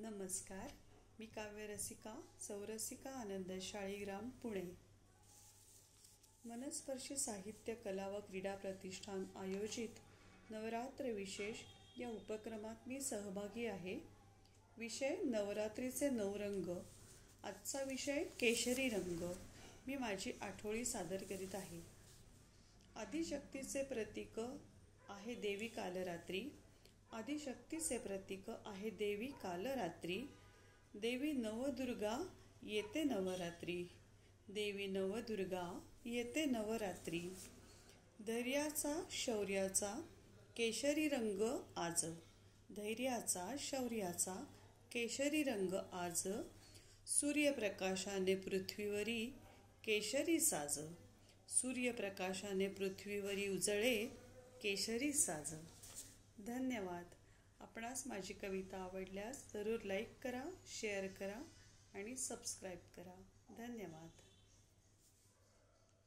नमस्कार, मी काव्यरसिका सौरसिका आनंद शाळीग्राम पुणे. मनस्पर्शी साहित्य कला व क्रीडा प्रतिष्ठान आयोजित नवरात्र विशेष या उपक्रमात मी सहभागी आहे. विषय नवरात्रीचे 9 रंग. आजचा विषय केशरी रंग. मी माझी आठवणी सादर करीत आहे. आदिशक्तीचे प्रतीक आहे देवी कालरात्री. आदिशक्तीचे प्रतीक आहे देवी कालरात्री. देवी नवदुर्गा येते नवरात्री. देवी नवदुर्गा येते नवरात्री. धैर्याचा शौर्याचा केशरी रंग आज. धैर्याचा शौर्याचा केशरी रंग आज. सूर्यप्रकाशाने पृथ्वीवरी केशरी साज. सूर्यप्रकाशाने पृथ्वीवरी उजळे केशरी साज. धन्यवाद. आपणास माझी कविता आवडल्यास जरूर लाईक करा, शेअर करा आणि सबस्क्राईब करा. धन्यवाद.